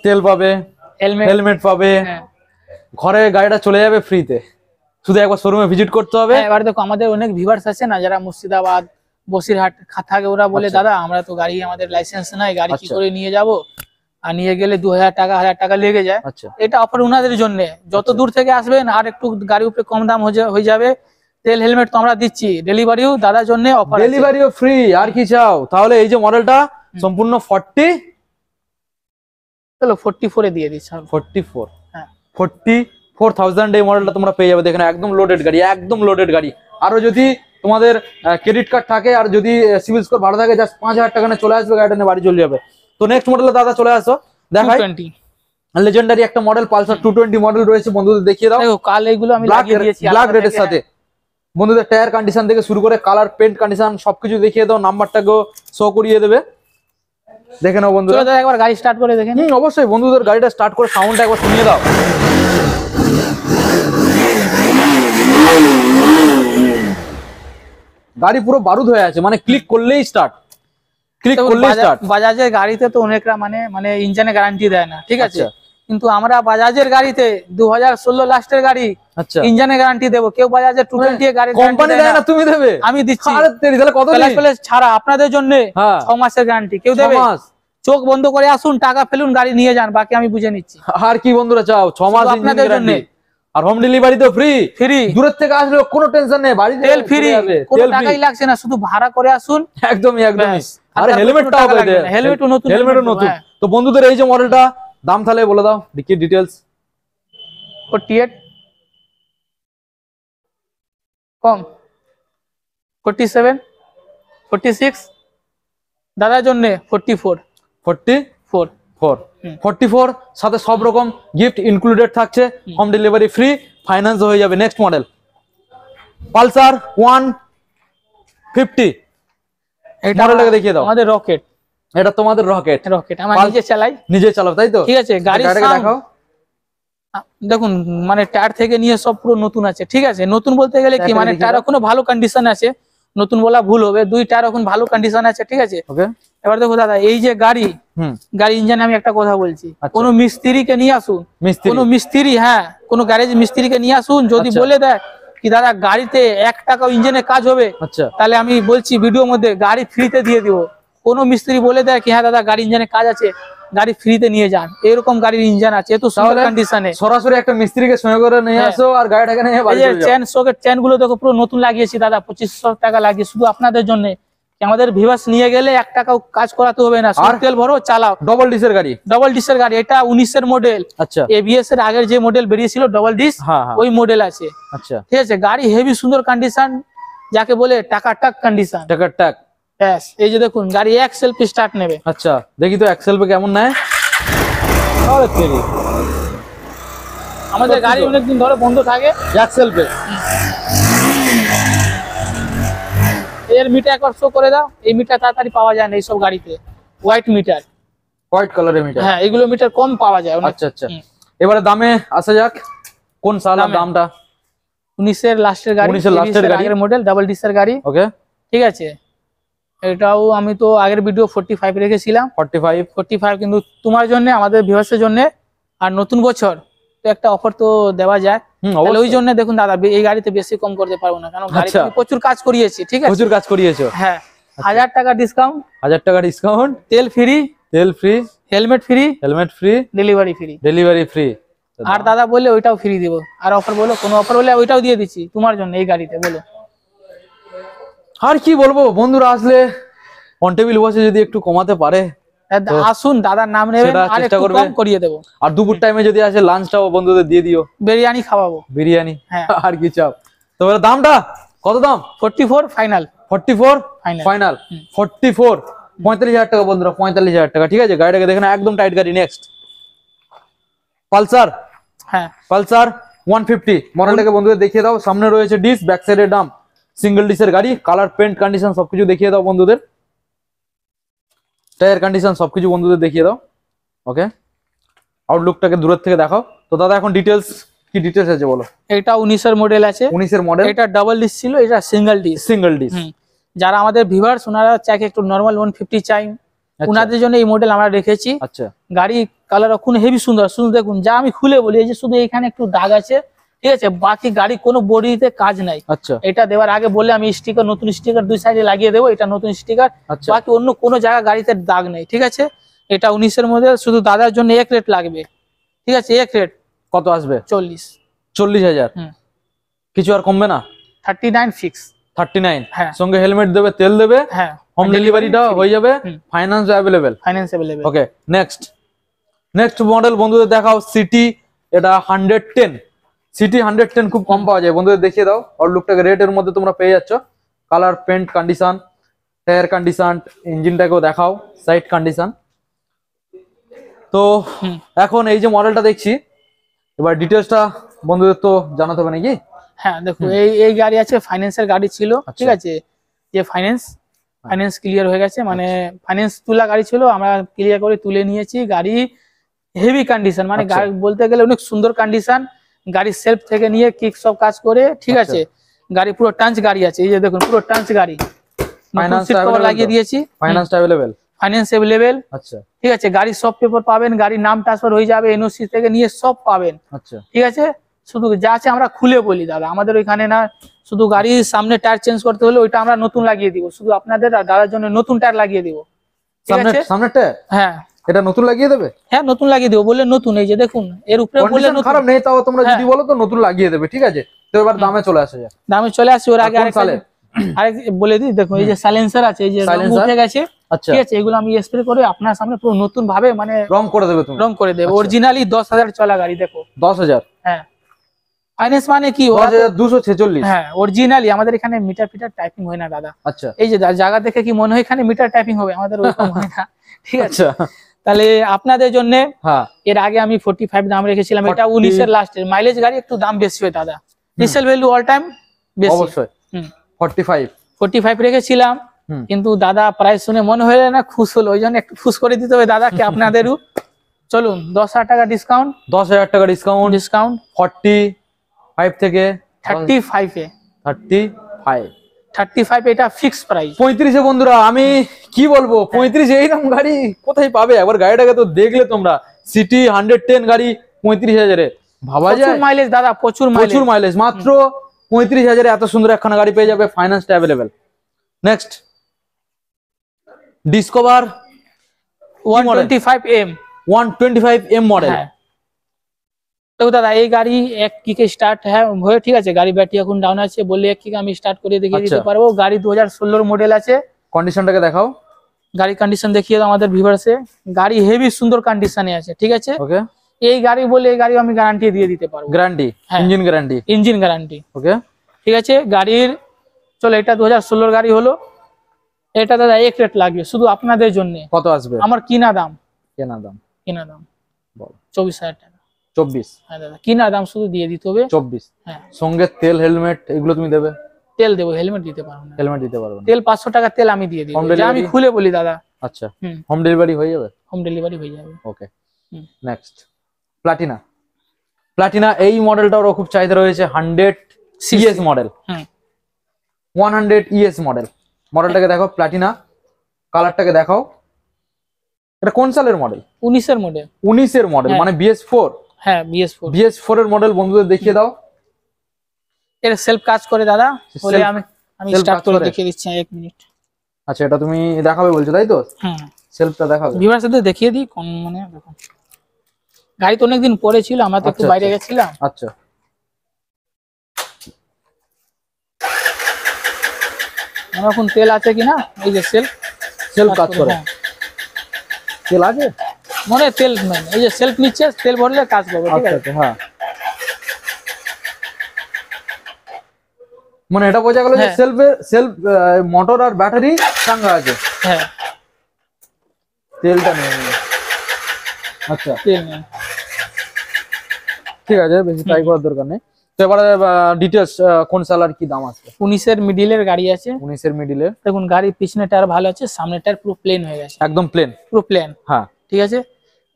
তেল পাবে, হেলমেট পাবে, ঘরে গাড়িটা চলে যাবে ফ্রিতে, শুধু একবার শোরুমে ভিজিট করতে হবে। এবার দেখো, আমাদের অনেক ভিউয়ার্স আছে না যারা মুর্শিদাবাদ, বসিরহাট থাকে, ওরা বলে দাদা আমরা তো গাড়ি, আমাদের লাইসেন্স নাই, গাড়ি কি করে নিয়ে যাব, আর নিয়ে গেলে 2000 টাকা 1000 টাকা লেগে যায়। এটা অফার ওনাদের জন্য। যত দূর থেকে আসবেন আর একটু গাড়ির উপরে কম দাম হয়ে যাবে। তেল হেলমেট তো আমরা দিচ্ছি, ডেলিভারিও দাদার জন্য অফার, ডেলিভারিও ফ্রি। আর কি চাও? তাহলে এই যে মডেলটা সম্পূর্ণ 40, চলো 44 এ দিয়ে দিচ্ছি। 44? হ্যাঁ, 44,000 এই মডেলটা তোমরা পেয়ে যাবে। দেখেন একদম লোডেড গাড়ি, একদম লোডেড গাড়ি। আরো যদি তোমাদের ক্রেডিট কার্ড থাকে আর যদি সিভিল স্কোর ভালো থাকে, জাস্ট 5000 টাকা নিয়ে চলে আসবে, গাড়িটা নিয়ে বাড়ি চলে যাবে। তো নেক্সট মডেলে দাদা চলে আসো, দেখাই। লেজেন্ডারি একটা মডেল পালসার 220 মডেল রয়েছে, বন্ধুদের দেখিয়ে দাও। কাল এইগুলো আমি লাগিয়ে দিয়েছি ব্ল্যাক রেডের সাথে। বন্ধুদের টায়ার কন্ডিশন থেকে শুরু করে কালার, পেন্ট কন্ডিশন সবকিছু দেখিয়ে দাও, নাম্বারটাকেও শো করিয়ে দেবে। দেখে নাও বন্ধুরা। চলো দাদা একবার গাড়ি স্টার্ট করে দেখেন। অবশ্যই বন্ধুদের গাড়িটা স্টার্ট করে সাউন্ডটা একবার শুনিয়ে দাও। গাড়ি পুরো বারুদ হয়ে আছে, মানে ক্লিক করলেই স্টার্ট, ক্লিক করলেই স্টার্ট। বাজাজের গাড়িতে তো অনেকরা মানে ইঞ্জিনে গ্যারান্টি দেয় না, ঠিক আছে, কিন্তু আমরা বাজাজের গাড়িতে 2016 লাস্টের গাড়ি আচ্ছা ইঞ্জিনে গ্যারান্টি দেবো। কেউ বাজাজের 220 এর গাড়ি কোম্পানি দেয় না, তুমি দেবে? আমি দিচ্ছি। আরে তেরি, তাহলে কত দিন প্লাস ছাড়া আপনাদের জন্য 6 মাসের গ্যারান্টি। কেউ দেবে? চোখ বন্ধ করে আসুন, টাকা ফেলুন, গাড়ি নিয়ে যান, বাকি আমি বুঝে নিচ্ছি। আর কি বন্ধুরা চাও? 6 মাস আপনাদের জন্য। আর হোম ডেলিভারি তো ফ্রি। ফ্রি, দূরের থেকে আসলে কোনো টেনশন নেই, বাড়িতে তেল ফ্রি, কোনো টাকাই লাগছে না, শুধু ভাড়া করে আসুন। একদমই একদমই। আরে হেলমেটটাও পেয়ে দেয়, হেলমেটও নতুন, হেলমেটও নতুন। তো বন্ধুদের এই যে মডেলটা, দাম তাহলে বলে দাও, কি ডিটেইলস? 48 কম, 47, 46 দাদার জন্য 44, 44 সাথে সব রকম গিফট ইনক্লুডেড থাকছে, হোম ডেলিভারি ফ্রি, ফাইন্যান্স হয়ে যাবে। নেক্সট মডেল পালসার 150, এটা মডেলটাকে দেখিয়ে দাও। আমাদের রকেট, এটা তোমাদের রকেট। আমরা নিজে চালাই, নিজে চালাও তাই তো? ঠিক আছে। গাড়ির দেখাও, দেখুন মানে টায়ার থেকে নিয়ে সব পুরো নতুন আছে, ঠিক আছে। নতুন বলতে গেলে কি, মানে টায়ার এখনো ভালো কন্ডিশন আছে, নতুন বলা ভুল হবে, 2 টায়ার এখন ভালো কন্ডিশন আছে, ঠিক আছে। ওকে, এবার দেখো দাদা, এই যে গাড়ি ইঞ্জিনে আমি একটা কথা বলছি, কোনো মিস্ত্রিকে নিয়ে আসুন, কোনো মিস্ত্রি, হ্যাঁ কোনো গ্যারেজ মিস্ত্রিকে নিয়ে আসুন, যদি বলে দেয় কি দাদা গাড়িতে 1 টাকাও ইঞ্জিনে কাজ হবে, তাহলে আমি বলছি ভিডিওর মধ্যে গাড়ি ফ্রিতে দিয়ে দিব। কোনো মিস্ত্রি বলে দেয় কি হ্যাঁ দাদা গাড়ি ইঞ্জিনে কাজ আছে, গাড়ি ফ্রিতে নিয়ে যান, এরকম গাড়ির ইঞ্জিন আছে, এত সুন্দর কন্ডিশনে। সরাসরি একটা মিস্ত্রিকে সঙ্গে করে নিয়ে আসো আর গাড়িটাকে নিয়ে বাড়ি চলে যাও। চেন সকেট চেন গুলো দেখো পুরো নতুন লাগিয়েছি দাদা, 2500 টাকা লাগিয়ে শুধু আপনাদের জন্য। আমাদের ভিভাস নিয়ে গেলে 1 টাকাও কাজ করাতে হবে না, শুধু তেল ভরো চালাও। ডবল ডিসের গাড়ি, ডবল ডিসের গাড়ি, এটা 19 এর মডেল। আচ্ছা, এবিএস এর আগের যে মডেল বেরিয়েছিল ডবল ডিস, ওই মডেল আছে। আচ্ছা ঠিক আছে, গাড়ি হেভি সুন্দর কন্ডিশন, যাকে বলে টাকা টাক কন্ডিশন। টাকা টাক, ব্যাস এই যে দেখুন গাড়ি এক সেলফি স্টার্ট নেবে। আচ্ছা দেখি তো এক সেলফে কেমন নেয়। আরে তেরি, আমাদের গাড়ি অনেকদিন ধরে বন্ধ থাকে এক সেলফে। এর মিটার একবার শো করে দাও, এই মিটার তাড়াতাড়ি পাওয়া যায় না এইসব গাড়িতে, হোয়াইট মিটার, হোয়াইট কালারের মিটার। হ্যাঁ এগুলো মিটার কম পাওয়া যায়। আচ্ছা আচ্ছা, এবারে দামে আসা যাক, কোন সাল আর দামটা? 19 এর লাস্টের গাড়ি, 19 এর লাস্টের গাড়ি, আগের মডেল, ডাবল ডিসের গাড়ি। ওকে, ঠিক আছে। এটাও আমি তো আগের ভিডিও 45 রেখেছিলাম, 45 কিন্তু তোমার জন্য, আমাদের ভিউয়ার্সের জন্য, আর নতুন বছর তো একটা অফার তো দেওয়া যায়, তাহলে ওই জন্য দেখুন দাদা এই গাড়িতে বেশি কম করতে পারবো না, কারণ গাড়িতে প্রচুর কাজ করিয়েছি, ঠিক আছে, প্রচুর কাজ করিয়েছো। হ্যাঁ, 1000 টাকা ডিসকাউন্ট, 1000 টাকা ডিসকাউন্ট, তেল ফ্রি, তেল free, helmet free, helmet free, delivery free, delivery free. আর দাদা বললে ওইটাও ফ্রি দিব, আর অফার বলো, কোনো অফার বলে ওইটাও দিয়ে দিচ্ছি তোমার জন্য এই গাড়িতে, বলো। আর কি বলবো, বন্ধুরা আসলে অন টেবিল বসে যদি একটু কমাতে পারে, আসুন দাদার নাম নেবেন আর একটু কম করিয়ে দেবো। আর দুপুর টাইমে যদি আসে লাঞ্চটাও বন্ধুদের দিয়ে দিও, বিরিয়ানি খাওয়াবো, বিরিয়ানি। হ্যাঁ, আর কি চাও? তো দামটা কত? দাম 44 ফাইনাল, 44 ফাইনাল, 44 45,000 টাকা বন্ধুরা, 45,000 টাকা। ঠিক আছে, গাড়িটাকে দেখেন একদম টাইট গাড়ি। নেক্সট পালসার, হ্যাঁ পালসার 150 মডেলটাকে বন্ধুদের দেখিয়ে দাও। সামনে রয়েছে ডিস, ব্যাক সাইডের ডাম, সিঙ্গেল ডিসের গাড়ি, কালার, পেন্ট, কন্ডিশন সবকিছু দেখিয়ে দাও বন্ধুদের, টায়ার কন্ডিশন সবকিছু বন্ধুদের দেখিয়ে দাও। ওকে, আউটলুকটাকে দূরের থেকে দেখাও। তো দাদা এখন ডিটেলস, কি ডিটেলস আছে বলো? এটা 19 এর মডেল আছে, 19 এর মডেল, এটা ডাবল ডিস ছিল, এটা সিঙ্গেল ডিস। সিঙ্গেল ডিস, যারা আমাদের ভিউয়ার্স ওনারা চাই একটু নরমাল 150 চাই, ওনাদের জন্য এই মডেল আমরা রেখেছি। আচ্ছা, গাড়ি কালার এখন হেভি সুন্দর, শুধু দেখুন, যা আমি খুলে বলি, এই যে শুধু এখানে একটু দাগ আছে, ঠিক আছে, বাকি গাড়ি কোনো বডিতে কাজ নাই। আচ্ছা, এটা দেওয়ার আগে বললে আমি স্টিকার, নতুন স্টিকার 2 সাইডে লাগিয়ে দেবো, এটা নতুন স্টিকার, বাকি অন্য কোনো জায়গা গাড়িতে দাগ নেই। ঠিক আছে, এটা 19 এর মধ্যে, শুধু দাদার জন্য এক রেট লাগবে। ঠিক আছে, এক রেট কত আসবে? 40,000। কিছু আর কমবে না? 39 ফিক্স, 39, হ্যাঁ, সঙ্গে হেলমেট দেবে, তেল দেবে, হ্যাঁ, হোম ডেলিভারিটা হয়ে যাবে, ফাইন্যান্স अवेलेबल, ফাইন্যান্স अवेलेबल। ওকে, নেক্সট মডেল বন্ধুদের দেখাও, সিটি, এটা 110, সিটি 110 খুব কম পাওয়া যায় বন্ধুদের, দেখিয়ে দাও। আর লুকটাকে রেটের মধ্যে তোমরা পেয়ে যাচ্ছ, colour, paint condition, tyre condition, ইঞ্জিনটাকেও দেখাও, সাইড কন্ডিশন। তো এখন এই যে মডেলটা দেখছি, এবার ডিটেলসটা বন্ধুদের তো জানাতে হবে নাকি? হ্যাঁ দেখো, এই গাড়ি আছে, ফাইন্যান্সের গাড়ি ছিল, ঠিক আছে, যে ফাইন্যান্স ফাইন্যান্স ক্লিয়ার হয়ে গেছে, মানে ফাইন্যান্স তোলা গাড়ি ছিল, আমরা ক্লিয়ার করে তুলে নিয়েছি। গাড়ি হেভি কন্ডিশন, মানে আচ্ছা। গাড়ি বলতে গেলে অনেক সুন্দর কন্ডিশন। গাড়ির সেলফ থেকে নিয়ে কিক সব কাজ করে, ঠিক আচ্ছা। আছে। গাড়ি পুরো টাঞ্চ গাড়ি আছে, এই যে দেখুন পুরো টাঞ্চ গাড়ি। ফাইন্যান্স সিট কভার লাগিয়ে দিয়েছি, ফাইন্যান্স অ্যাভেলেবেল। ফাইন্যান্স অ্যাভেলেবেল, আচ্ছা ঠিক আছে। গাড়ির সব পেপার পাবেন, গাড়ির নাম ট্রান্সফার হয়ে যাবে, এনওসি থেকে নিয়ে সব পাবেন, আচ্ছা ঠিক আছে। শুধু যা আছে আমরা খুলে বলি দাদা, আমাদের ওইখানে না শুধু গাড়ির সামনে টায়ার চেঞ্জ করতে হলে ওইটা আমরা নতুন লাগিয়ে দিব, শুধু আপনাদের আর দাদার জন্য নতুন টায়ার লাগিয়ে দিব, ঠিক সামনে আছে। সামনেরটা হ্যাঁ এটা নতুন লাগিয়ে দেবে? হ্যাঁ নতুন লাগিয়ে দিব, বললে নতুন, এই যে দেখুন এর উপরে বললে কন্ডিশন নতুন। খারাপ নেই, তাও তোমরা যদি হ্যাঁ। বলো তো নতুন লাগিয়ে দেবে, ঠিক আছে। তো এবার দামে চলে আসে যায়। দামে চলে আসি, ওর আগে কোন আরেকটা সালে? আরেক বলে দিই, দেখুন এই যে সাইলেন্সার আছে, এই যে রং Silencer? উঠে গেছে, আচ্ছা ঠিক আছে। এগুলো আমি স্প্রে করে আপনার সামনে পুরো নতুন ভাবে মানে রং করে দেবে তুমি? রং করে দেবো। আচ্ছা। অরিজিনালি 10,000 চলা গাড়ি, দেখো 10,000? হ্যাঁ। ফাইন্যান্স মানে কি, ওরা তো- 10,246? হ্যাঁ অরিজিনালি। আমাদের এখানে মিটার ফিটার টাইপিং হয় না দাদা, আচ্ছা এই যে জায়গা দেখে কি মনে হয় এখানে মিটার টাইপিং হবে, আমাদের ওরকম হয় না, ঠিক আছে। আচ্ছা তাহলে আপনাদের জন্য হ্যাঁ এর আগে আমি 45 দাম রেখেছিলাম, এটা 40 19 এর লাস্টের। মাইলেজ গাড়ি একটু দাম বেশি হয় দাদা, রিসেল ভ্যালু অল টাইম বেশি। অবশ্যই। হুম। 45? 45 রেখেছিলাম, হুম। কিন্তু দাদা প্রাইস শুনে মনে হলো না, খুশ হলো, ওই জন্য একটু খুশ করে দিতে হবে দাদাকে আপনাদেরও। চলুন 10,000 টাকা ডিসকাউন্ট, 10,000 টাকা ডিসকাউন্ট। ডিসকাউন্ট 45 থেকে 35 এ, 35। 35 এটা ফিক্স প্রাইস। 35 বন্ধুরা, আমি কি বলবো, 35 এইরকম গাড়ি কোথায় পাবে? একবার গাড়িটাকে তো দেখলে তোমরা, সিটি 110 গাড়ি 35,000-এ, ভাবা প্রচুর যায়? মাইলেজ দাদা, প্রচুর মাইলেজ। প্রচুর মাইলেজ, মাত্র 35,000-এ এত সুন্দর একখানা গাড়ি পেয়ে যাবে, ফাইন্যান্সটা available. Next Discover 125M 125M model. হ্যাঁ। তো দাদা এই গাড়ি এক কিকে স্টার্ট হয়ে, ঠিক আছে। গাড়ি ব্যাটারি এখন ডাউন আছে, বললে এক কিকে আমি স্টার্ট করে দেখিয়ে দিতে আচ্ছা। পারবো। গাড়ি 2016 মডেল আছে। কন্ডিশনটাকে দেখাও। গাড়ি কন্ডিশন দেখিয়ে দাও আমাদের ভিউয়ার্সে। গাড়ি হেভি সুন্দর কন্ডিশনে আছে, ঠিক আছে। ওকে, এই গাড়ি বলে এই গাড়ি আমি গ্যারান্টি দিয়ে দিতে পারবো, গ্যারান্টি, হ্যাঁ। Engine guarantee. ইঞ্জিন গ্যারান্টি, ওকে, ঠিক আছে। গাড়ির চলো এটা 2016 গাড়ি হলো, এটা দাদা এক রেট লাগবে শুধু আপনাদের জন্য। কত আসবে আমার কিনা দাম, কেনা দাম? কিনা দাম বল। 24,000 টাকা। 24? হ্যাঁ দাদা, কিনা দাম শুধু দিয়ে দিতে হবে। 24 হ্যাঁ, সঙ্গে তেল, হেলমেট এগুলো তুমি দেবে? তেল দেবো, হেলমেট দিতে পারবো না। হেলমেট দিতে পারবে না? তেল 500 টাকা তেল আমি দিয়ে দিব, Home যা আমি delivery? খুলে বলি দাদা। আচ্ছা, হুম। হোম ডেলিভারি হয়ে যাবে? হোম ডেলিভারি হয়ে যাবে। Okay, hmm. Next Platina. Platina এই মডেলটারও খুব চাহিদা রয়েছে, 100 CS model. Hmm. 100 ES model. মডেলটাকে দেখো, প্লাটিনা কালারটাকে দেখাও। এটা কোন সালের মডেল? 19 এর মডেল। 19 এর মডেল, হ্যাঁ। মানে BS4? হ্যাঁ BS4। BS4 এর মডেল বন্ধুদের দেখিয়ে দাও। এর সেলফ কাজ করে দাদা, বলে Self- আমি self স্টার্ট কাজ করে করে? দেখিয়ে দিচ্ছি 1 মিনিট। আচ্ছা, এটা তুমি দেখাবে বলছো তাই তো? হুম। সেলফটা দেখাবে? ভিউয়ার সাথে দেখিয়ে দিই কোন, মানে দেখুন গাড়ি তো অনেকদিন পরে ছিল, আমরা তো একটু আচ্ছা, বাইরে আচ্ছা। গেছিলাম। আচ্ছা, আমার এখন তেল আছে কিনা, এই যে সেলফ সেলফ কাজ করে? হ্যাঁ। তেল আছে? মনে হয় তেল নেই, এই যে সেলফ নিচ্ছে, তেল ভরলে কাজ করবে, ঠিক আচ্ছা আছে। আচ্ছা, হ্যাঁ। মানে এটা বোঝা গেল যে হ্যাঁ। সেলফ মোটর আর ব্যাটারি সঙ্গে আছে, হ্যাঁ তেলটা নেই। আচ্ছা তেল নেই। ঠিক আছে, বেশি ট্রাই করার দরকার নেই। তো এবারে ডিটেলস, কোন সাল আর কি দাম আসবে? 19 এর মিডিলের গাড়ি আছে। 19 এর মিডিলে, দেখুন গাড়ির পিছনে টায়ার ভালো আছে, সামনে টায়ার পুরো প্লেন হয়ে গেছে, একদম প্লেন। পুরো প্লেন, হ্যাঁ, ঠিক আছে।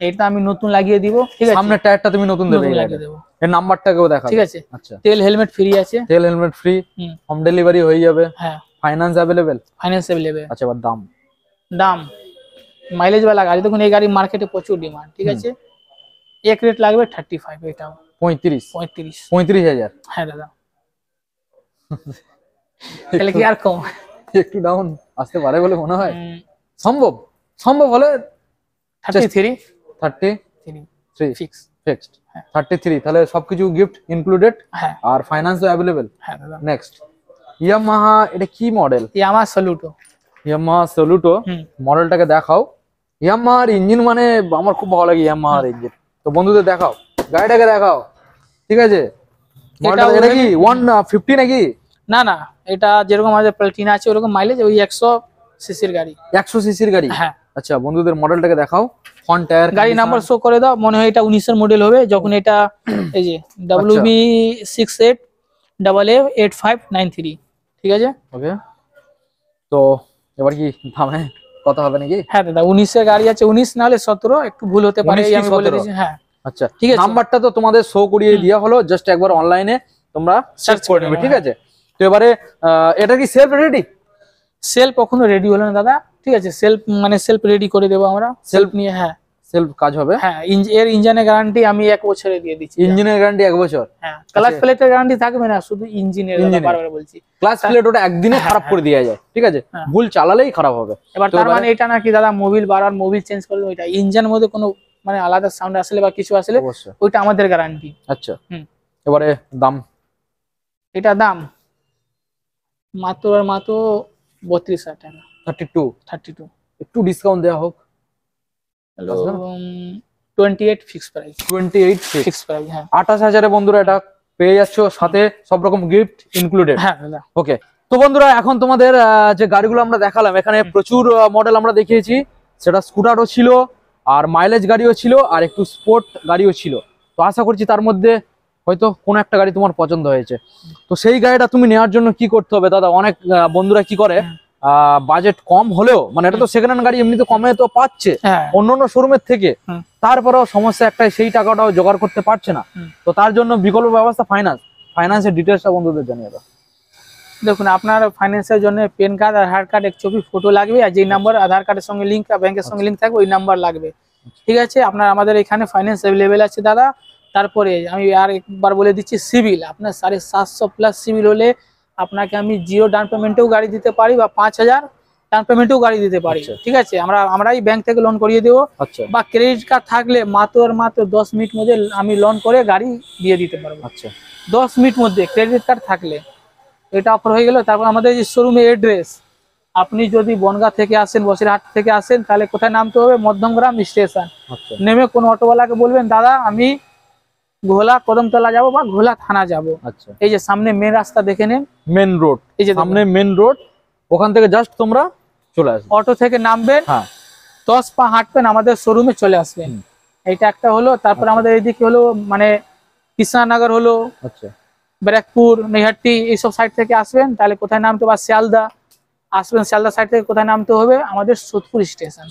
এটা আমি নতুন লাগিয়ে দিব, ঠিক আছে। সামনের টায়ারটা তুমি নতুন দেবে, নতুন এই লাগিয়ে গাড়ির। দেবো, এর নাম্বারটাকেও দেখাবে, ঠিক আছে। আচ্ছা, তেল হেলমেট ফ্রি আছে। তেল হেলমেট ফ্রি, হুম। হোম ডেলিভারি হয়ে যাবে, হ্যাঁ ফাইন্যান্স অ্যাভেলেবেল। Finance available. আচ্ছা, এবার দাম। দাম মাইলেজ वाला গাড়ি, দেখুন এই গাড়ি মার্কেটে প্রচুর ডিমান্ড, ঠিক আছে। এক রেট লাগবে 35, এটাও 35? 35। 35,000? হ্যাঁ দাদা, তাহলে কি আর কম? একটু ডাউন আসতে পারে বলে মনে হয়? হুম, সম্ভব, সম্ভব হলে 33 33 ফিক্স। ফিক্সড। হ্যাঁ। 33, তাহলে সবকিছু গিফট ইনক্লুডেড, হ্যাঁ আর ফাইন্যান্সও অ্যাভেলেবেল। হ্যাঁ দাদা। নেক্সট ইয়ামাহা, এটা কি মডেল? ইয়ামাহা সলুটো। ইয়ামাহা সলুটো, হুম। মডেলটাকে দেখাও। ইয়ামাহার ইঞ্জিন মানে আমার খুব ভালো লাগে, ইয়ামাহার ইঞ্জিন। তো বন্ধুদের দেখাও, গাড়িটাকে দেখাও, ঠিক আছে। মডেলটা এটা কি 150 নাকি? না না, এটা যেরকম আমাদের প্লাটিনা আছে ওরকম মাইলেজ, ওই 100 সিসির গাড়ি। 100 সিসির গাড়ি? হ্যাঁ। আচ্ছা, বন্ধুদের মডেলটাকে দেখাও, ফ্রন্ট টায়ার, গাড়ি নাম্বার শো করে দাও, মনে হয় এটা 19 এর মডেল হবে। যখন এটা এই যে WB68AA8593, ঠিক আছে। ওকে। তো এবার কি দামে কথা হবে নাকি? হ্যাঁ দাদা 19-এর গাড়ি আছে, 19 না হলে 17, একটু ভুল হতে পারে 19 কি আমি বলে 17? দিয়েছি। হ্যাঁ আচ্ছা, ঠিক আছে। নাম্বারটা তো তোমাদের শো করিয়ে দেওয়া হলো, জাস্ট একবার অনলাইনে তোমরা সার্চ করে নেবে, ঠিক আছে? তো এবারে এটা কি সেলফ রেডি? সেলফ কখনো রেডি হলো না দাদা, ঠিক আছে? সেলফ মানে সেলফ রেডি করে দেবো আমরা, সেলফ নিয়ে। হ্যাঁ সেলফ কাজ হবে। হ্যাঁ, এর ইঞ্জিনের গ্যারান্টি আমি 1 বছরে দিয়ে দিচ্ছি। ইঞ্জিনের গ্যারান্টি 1 বছর? হ্যাঁ, ক্লাচ প্লেটের গ্যারান্টি থাকবে না, শুধু ইঞ্জিনের, বারবার বলছি। ক্লাচ প্লেট ওটা একদিনে খারাপ করে দেওয়া যায়, ঠিক আছে? ভুল চালালেই খারাপ হবে। এবার তার মানে এটা নাকি দাদা মোবিল বারবার মোবিল চেঞ্জ করে ওইটা ইঞ্জিনের মধ্যে কোনো মানে আলাদা সাউন্ড আসলে বা কিছু আসলে ওইটা আমাদের গ্যারান্টি। আচ্ছা, এবারে দাম? এটা দাম মাত্র 32,000 টাকা। 32 একটু ডিসকাউন্ট দেওয়া হোক। 28 ফিক্স প্রাইস। 28 fix price. হ্যাঁ 28,000 এ বন্ধুরা এটা পেয়ে যাচ্ছ, সাথে সব রকম গিফট ইনক্লুডেড। হ্যাঁ দাদা ওকে। তো বন্ধুরা এখন তোমাদের যে গাড়িগুলো আমরা দেখালাম, এখানে প্রচুর মডেল আমরা দেখিয়েছি, সেটা স্কুটারও ছিল, আর মাইলেজ গাড়িও ছিল, আর একটু স্পোর্ট গাড়িও ছিল। তো আশা করছি তার মধ্যে হয়তো কোনো একটা গাড়ি তোমার পছন্দ হয়েছে। তো সেই গাড়িটা তুমি নেওয়ার জন্য কি করতে হবে দাদা? অনেক বন্ধুরা কি করে, বাজেট কম হলেও, মানে এটা তো সেকেন্ড হ্যান্ড গাড়ি, এমনিতে কমে তো পাচ্ছে অন্যান্য শোরুমের থেকে, তারপরেও সমস্যা একটাই, সেই টাকাটাও জোগাড় করতে পারছে না। তো তার জন্য বিকল্প ব্যবস্থা ফাইন্যান্সের ডিটেলসটা বন্ধুদের জানিয়ে দাও। দেখুন, আপনার ফাইন্যান্সের জন্য প্যান কার্ড, আধার কার্ড, 1 কপি ফটো লাগবে, আর যেই নাম্বার আধার কার্ডের সঙ্গে লিঙ্ক, ব্যাংকের সঙ্গে লিঙ্ক থাকবে ওই নাম্বার লাগবে, ঠিক আছে? আপনার আমাদের এখানে ফাইন্যান্স অ্যাভেলেবেল আছে দাদা। তারপরে আমি আর একবার বলে দিচ্ছি, সিভিল আপনার 750+ সিভিল হলে আপনাকে আমি 0 ডাউন পেমেন্টেও গাড়ি দিতে পারি, বা 5,000 ডাউন পেমেন্টেও গাড়ি দিতে পারি, ঠিক আছে? আমরাই ব্যাংক থেকে লোন করিয়ে দেবো, বা ক্রেডিট কার্ড থাকলে মাত্র 10 মিনিট মধ্যে আমি লোন করে গাড়ি দিয়ে দিতে পারবো। 10 মিনিট মধ্যে ক্রেডিট কার্ড থাকলে, এটা অফার হয়ে গেল। তারপর আমাদের যে শোরুমের অ্যাড্রেস, আপনি যদি বনগাঁ থেকে আসেন, বসিরহাট থেকে আসেন, তাহলে কোথায় নামতে হবে? মধ্যমগ্রাম স্টেশন। নেমে কোনো অটোওয়ালাকে বলবেন, দাদা আমি ঘোলা কদমতলা যাব বা ঘোলা থানা যাব। এই যে সামনে মেন রাস্তা দেখে নেন, মেন রোড, এই যে সামনে মেন রোড, ওখান থেকে জাস্ট তোমরা চলে আসবে, অটো থেকে নামবেন, 10 পা হাঁটবেন, আমাদের শোরুমে চলে আসবেন। এইটা একটা হলো। তারপর আমাদের এইদিকে হলো মানে কৃষ্ণনগর হলো, ব্যারাকপুর, নৈহাটি, এইসব সাইড থেকে আসবেন, তাহলে কোথায় নামতে হবে? শিয়ালদা আসবেন, শিয়ালদা সাইড থেকে কোথায় নামতে হবে? আমাদের সোদপুর স্টেশন।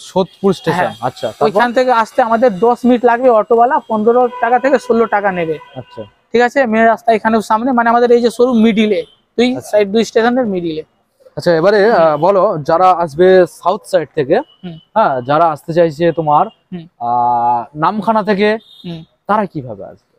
আচ্ছা, ওইখান থেকে আসতে আমাদের 10 মিনিট লাগবে। অটোওয়ালা 15 টাকা থেকে 16 টাকা নেবে। আচ্ছা ঠিক আছে, মেন রাস্তা এখানেও সামনে, মানে আমাদের এই যে শোরুম মিডিলে, দুই স্টেশনের মিডিলে। আচ্ছা, এবারে বলো, যারা আসবে সাউথ সাইড থেকে, হ্যাঁ, যারা আসতে চাইছে তোমার নামখানা থেকে, তারা কিভাবে আসবে?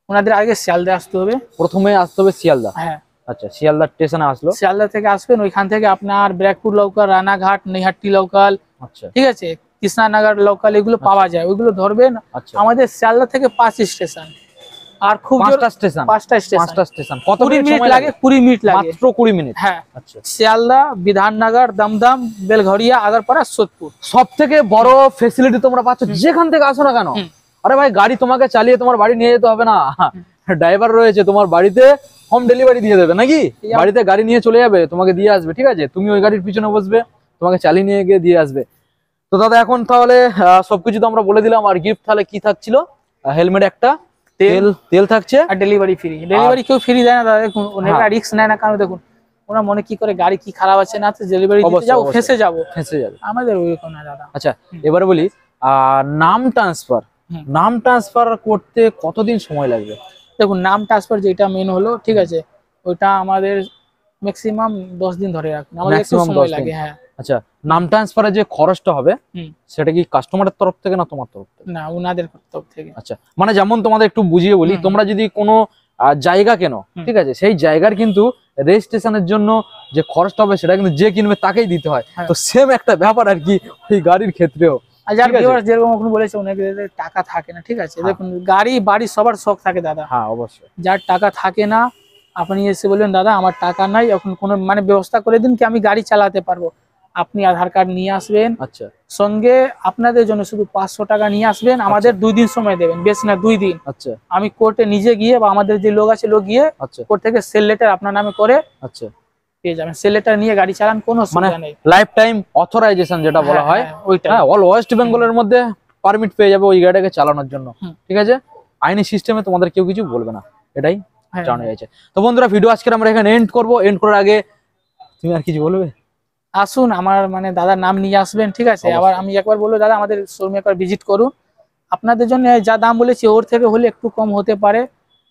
ওনাদের আগে শিয়ালদা আসতে হবে, প্রথমে আসতে হবে শিয়ালদা। হ্যাঁ আচ্ছা, শিয়ালদা স্টেশনে আসলো, শিয়ালদা থেকে আসবেন, ওইখান থেকে আপনার ব্যারাকপুর লোকাল, রানাঘাট, নৈহাটি লোকাল, আচ্ছা ঠিক আছে, কৃষ্ণনগর লোকাল, এগুলো পাওয়া যায়, ওইগুলো ধরবেন। আমাদের শিয়ালদা থেকে 5 স্টেশন, আর খুব 5টা স্টেশন। কত মিনিট লাগে? 20 মিনিট লাগে, মাত্র 20 মিনিট। হ্যাঁ, আচ্ছা। শিয়ালদা, বিধাননগর, দমদম, বেলঘরিয়া, আগরপাড়া, সোদপুর। সব থেকে বড় ফেসিলিটি তোমরা পাচ্ছ যেখান থেকে আসো না কেন। আরে ভাই, গাড়ি তোমাকে চালিয়ে তোমার বাড়ি নিয়ে যেতে হবে না, ড্রাইভার রয়েছে, তোমার বাড়িতে হোম ডেলিভারি দিয়ে দেবে, নাকি বাড়িতে গাড়ি নিয়ে চলে যাবে, তোমাকে দিয়ে আসবে, ঠিক আছে? তুমি ওই গাড়ির পিছনে বসবে, তোমাকে চালিয়ে নিয়ে গিয়ে দিয়ে আসবে। তো দাদা, এখন তাহলে সবকিছু তো আমরা বলে দিলাম। আর গিফট তাহলে কি থাকছিল? হেলমেট একটা, তেল থাকছে, আর ডেলিভারি ফ্রি। ডেলিভারি কেউ ফ্রি দেয় না দাদা, দেখুন ওনারা রিস্ক নেয় না, কারণ দেখুন ওরা মনে কি করে, গাড়ি কি খারাপ আছে না আছে, ডেলিভারি দিতে যাও, ফেঁসে যাবে। আমাদের ওইরকম না দাদা। আচ্ছা, এবারে বলি, নাম ট্রান্সফার করতে কতদিন সময় লাগবে? দেখুন, নাম ট্রান্সফার যেটা মেন হলো, ঠিক আছে, ওইটা আমাদের ম্যাক্সিমাম 10 দিন ধরে রাখুন, আমাদের একটু সময় লাগে। হ্যাঁ, আচ্ছা, নাম ট্রান্সফারের যে খরচটা হবে, সেটা কি কাস্টমারের তরফ থেকে না তোমার তরফ থেকে? না, ওনাদের তরফ থেকে। আচ্ছা, মানে যেমন তোমাদের একটু বুঝিয়ে বলি, তোমরা যদি কোনো জায়গা কেনো, ঠিক আছে, সেই জায়গার কিন্তু রেজিস্ট্রেশনের জন্য যে খরচটা হবে, সেটা কিন্তু যে কিনবে তাকেই দিতে হয়। তো সেম একটা ব্যাপার আর কি ওই গাড়ির ক্ষেত্রেও। যেরকম বলেছে, অনেকের টাকা থাকে না, ঠিক আছে, দেখুন গাড়ি বাড়ি সবার শখ থাকে দাদা। হ্যাঁ, অবশ্যই। যার টাকা থাকে না, আপনি এসে বলবেন, দাদা আমার টাকা নাই, এখন কোনো মানে ব্যবস্থা করে দিন কি আমি গাড়ি চালাতে পারবো। আপনি আধার কার্ড নিয়ে আসবেন, আচ্ছা, সঙ্গে আপনাদের জন্য শুধু 500 টাকা নিয়ে আসবেন, আমাদের 2 দিন সময় দেবেন, বেশি না 2 দিন। আচ্ছা, আমি কোর্টে নিজে গিয়ে, বা আমাদের যে লোক আছে, লোক গিয়ে কোর্ট থেকে সেল লেটার আপনার নামে করে, আচ্ছা, পেয়ে যাবেন। সেল লেটার নিয়ে গাড়ি চালান, কোনো অসুবিধা নেই। লাইফ টাইম অথরাইজেশন যেটা বলা হয়, ওইটা অল ওয়েস্ট বেঙ্গলের মধ্যে পারমিট পেয়ে যাবে ওই গাড়িটাকে চালানোর জন্য, ঠিক আছে? আইনি সিস্টেমে তোমাদের কেউ কিছু বলবে না, এটাই জানা গেছে। তো বন্ধুরা, ভিডিও আজকে আমরা এখানে এন্ড করব। এন্ড করার আগে তুমি আর কিছু বলবে? আসুন, আমার মানে দাদার নাম নিয়ে আসবেন, ঠিক আছে। অবশ্যই। আবার আমি একবার বলবো দাদা আমাদের শোরুমে একবার ভিজিট করুন, আপনাদের জন্য যা দাম বলেছি ওর থেকে হলে একটু কম হতে পারে,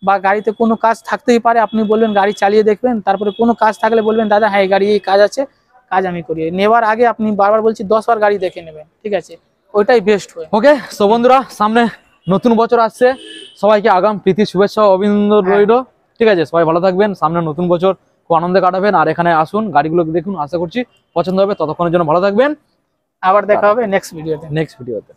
বা গাড়িতে কোনো কাজ থাকতেই পারে, আপনি বলবেন গাড়ি চালিয়ে দেখবেন, তারপরে কোনো কাজ থাকলে বলবেন দাদা হ্যাঁ এই গাড়ি এই কাজ আছে, কাজ আমি করি। নেওয়ার আগে আপনি বারবার বলছি 10 বার গাড়ি দেখে নেবেন, ঠিক আছে, ওইটাই বেস্ট হয়। ওকে, সো বন্ধুরা সামনে নতুন বছর আসছে, সবাইকে আগাম প্রীতি শুভেচ্ছা ও অভিনন্দন হ্যাঁ। রইল। ঠিক আছে, সবাই ভালো থাকবেন, সামনে নতুন বছর খুব আনন্দে কাটাবেন, আর এখানে আসুন গাড়িগুলো দেখুন, আশা করছি পছন্দ হবে। ততক্ষণের জন্য ভালো থাকবেন, আবার দেখা হবে নেক্সট ভিডিওতে। নেক্সট ভিডিওতে।